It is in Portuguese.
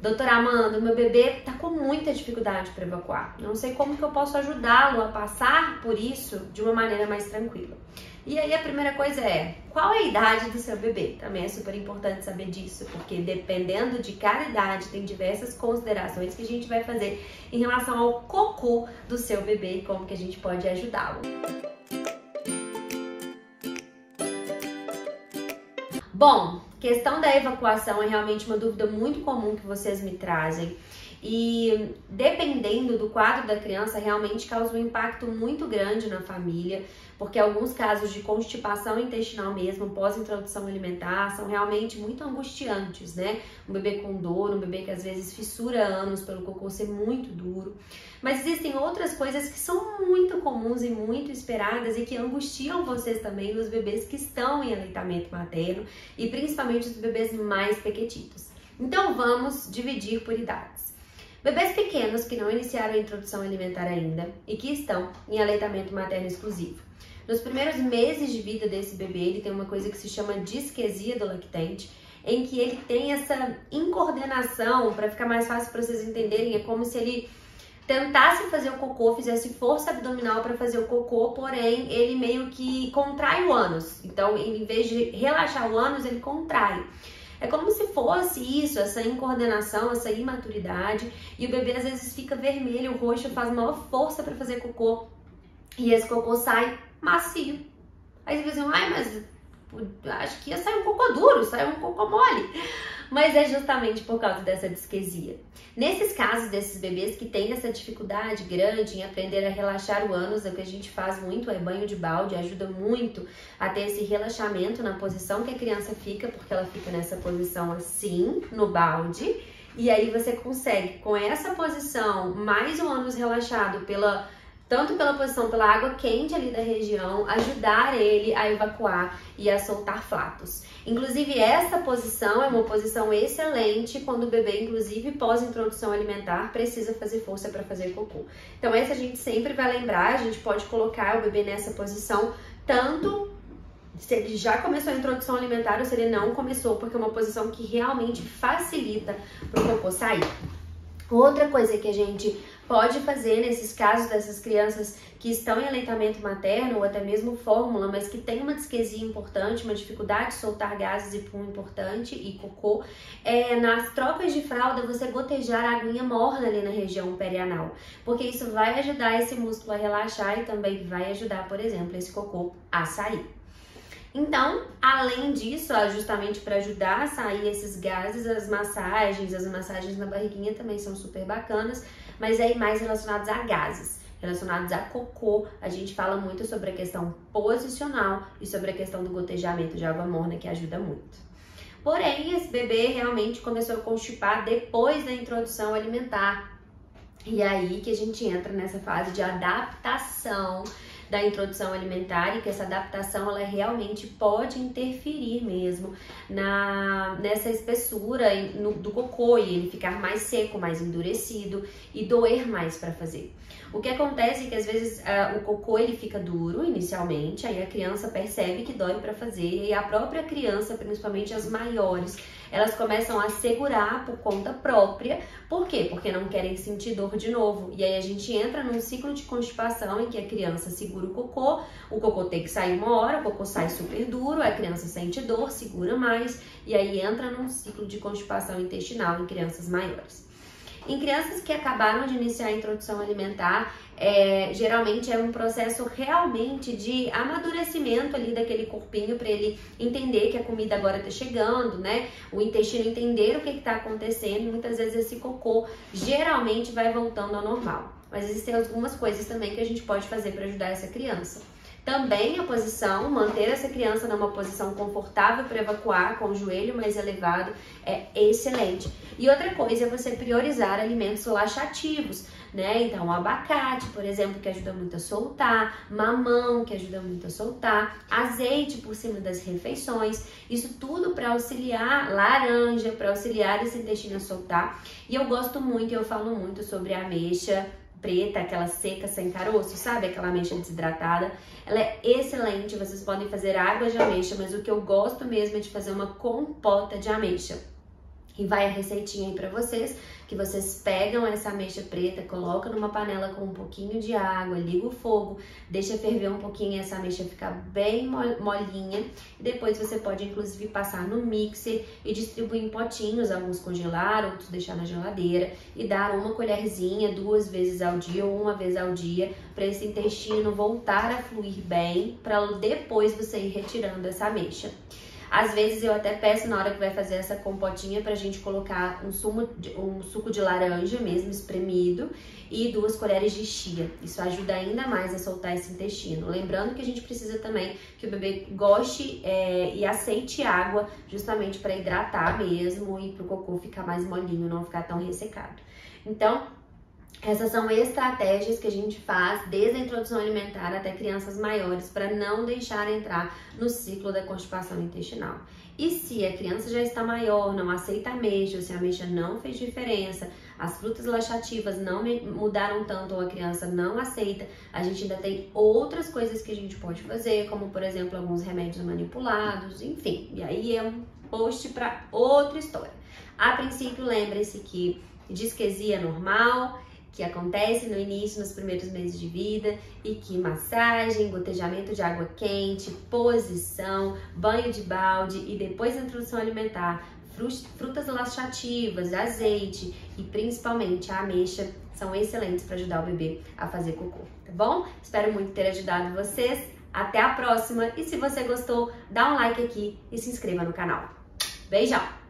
doutora Amanda, meu bebê tá com muita dificuldade para evacuar. Eu não sei como que eu posso ajudá-lo a passar por isso de uma maneira mais tranquila. E aí a primeira coisa é, qual é a idade do seu bebê? Também é super importante saber disso, porque dependendo de cada idade, tem diversas considerações que a gente vai fazer em relação ao cocô do seu bebê e como que a gente pode ajudá-lo. Bom, questão da evacuação é realmente uma dúvida muito comum que vocês me trazem. E dependendo do quadro da criança, realmente causa um impacto muito grande na família, porque alguns casos de constipação intestinal mesmo, pós-introdução alimentar, são realmente muito angustiantes, né? Um bebê com dor, um bebê que às vezes fissura ânus pelo cocô ser muito duro. Mas existem outras coisas que são muito comuns e muito esperadas e que angustiam vocês também nos bebês que estão em aleitamento materno e principalmente os bebês mais pequetitos. Então vamos dividir por idades. Bebês pequenos que não iniciaram a introdução alimentar ainda e que estão em aleitamento materno exclusivo. Nos primeiros meses de vida desse bebê, ele tem uma coisa que se chama disquesia do lactente, em que ele tem essa incoordenação, para ficar mais fácil para vocês entenderem, é como se ele tentasse fazer o cocô, fizesse força abdominal para fazer o cocô, porém ele meio que contrai o ânus. Então, em vez de relaxar o ânus, ele contrai. É como se fosse isso, essa incoordenação, essa imaturidade, e o bebê às vezes fica vermelho, roxo, faz maior força para fazer cocô, e esse cocô sai macio. Aí você diz, ai, mas acho que ia sair um cocô duro, saiu um cocô mole. Mas é justamente por causa dessa disquesia. Nesses casos desses bebês que têm essa dificuldade grande em aprender a relaxar o ânus, o que a gente faz muito é banho de balde, ajuda muito a ter esse relaxamento na posição que a criança fica, porque ela fica nessa posição assim, no balde, e aí você consegue, com essa posição, mais o ânus relaxado tanto pela posição, pela água quente ali da região, ajudar ele a evacuar e a soltar flatos. Inclusive, essa posição é uma posição excelente quando o bebê, inclusive pós-introdução alimentar, precisa fazer força para fazer cocô. Então, essa a gente sempre vai lembrar, a gente pode colocar o bebê nessa posição, tanto se ele já começou a introdução alimentar ou se ele não começou, porque é uma posição que realmente facilita para o cocô sair. Outra coisa que a gente pode fazer nesses casos dessas crianças que estão em aleitamento materno ou até mesmo fórmula, mas que tem uma disquesia importante, uma dificuldade de soltar gases e pum importante e cocô, nas trocas de fralda você gotejar a aguinha morna ali na região perianal, porque isso vai ajudar esse músculo a relaxar e também vai ajudar, por exemplo, esse cocô a sair. Então, além disso, justamente para ajudar a sair esses gases, as massagens na barriguinha também são super bacanas, mas aí mais relacionados a gases, relacionados a cocô, a gente fala muito sobre a questão posicional e sobre a questão do gotejamento de água morna, que ajuda muito. Porém, esse bebê realmente começou a constipar depois da introdução alimentar, e aí que a gente entra nessa fase de adaptação da introdução alimentar, e que essa adaptação ela realmente pode interferir mesmo nessa espessura do cocô, e ele ficar mais seco, mais endurecido e doer mais para fazer. O que acontece é que às vezes o cocô ele fica duro inicialmente, aí a criança percebe que dói para fazer, e a própria criança, principalmente as maiores, elas começam a segurar por conta própria. Por quê? Porque não querem sentir dor de novo. E aí a gente entra num ciclo de constipação em que a criança segura o cocô tem que sair uma hora, o cocô sai super duro, a criança sente dor, segura mais, e aí entra num ciclo de constipação intestinal em crianças maiores. Em crianças que acabaram de iniciar a introdução alimentar, geralmente é um processo realmente de amadurecimento ali daquele corpinho para ele entender que a comida agora tá chegando, né? O intestino entender o que tá acontecendo, e muitas vezes esse cocô geralmente vai voltando ao normal. Mas existem algumas coisas também que a gente pode fazer para ajudar essa criança. Também a posição, manter essa criança numa posição confortável para evacuar, com o joelho mais elevado, é excelente. E outra coisa é você priorizar alimentos laxativos, né? Então, abacate, por exemplo, que ajuda muito a soltar, mamão, que ajuda muito a soltar, azeite por cima das refeições, isso tudo para auxiliar, laranja, para auxiliar esse intestino a soltar. E eu gosto muito, eu falo muito sobre a ameixa preta, aquela seca sem caroço, sabe? Aquela ameixa desidratada. Ela é excelente, vocês podem fazer água de ameixa, mas o que eu gosto mesmo é de fazer uma compota de ameixa. E vai a receitinha aí pra vocês, que vocês pegam essa ameixa preta, colocam numa panela com um pouquinho de água, liga o fogo, deixa ferver um pouquinho, essa ameixa ficar bem molinha. E depois você pode, inclusive, passar no mixer e distribuir em potinhos, alguns congelar, outros deixar na geladeira. E dar uma colherzinha 2 vezes ao dia ou 1 vez ao dia, para esse intestino voltar a fluir bem, para depois você ir retirando essa ameixa. Às vezes eu até peço na hora que vai fazer essa compotinha pra gente colocar um suco de laranja mesmo, espremido, e 2 colheres de chia. Isso ajuda ainda mais a soltar esse intestino. Lembrando que a gente precisa também que o bebê goste e aceite água, justamente para hidratar mesmo e pro cocô ficar mais molinho, não ficar tão ressecado. Então, essas são estratégias que a gente faz desde a introdução alimentar até crianças maiores para não deixar entrar no ciclo da constipação intestinal. E se a criança já está maior, não aceita ameixa, ou se a ameixa não fez diferença, as frutas laxativas não mudaram tanto ou a criança não aceita, a gente ainda tem outras coisas que a gente pode fazer, como por exemplo alguns remédios manipulados, enfim. E aí é um post para outra história. A princípio, lembre-se que disquesia é normal, que acontece no início, nos primeiros meses de vida, e que massagem, gotejamento de água quente, posição, banho de balde e depois da introdução alimentar, frutas laxativas, azeite e principalmente a ameixa são excelentes para ajudar o bebê a fazer cocô, tá bom? Espero muito ter ajudado vocês. Até a próxima! E se você gostou, dá um like aqui e se inscreva no canal. Beijão!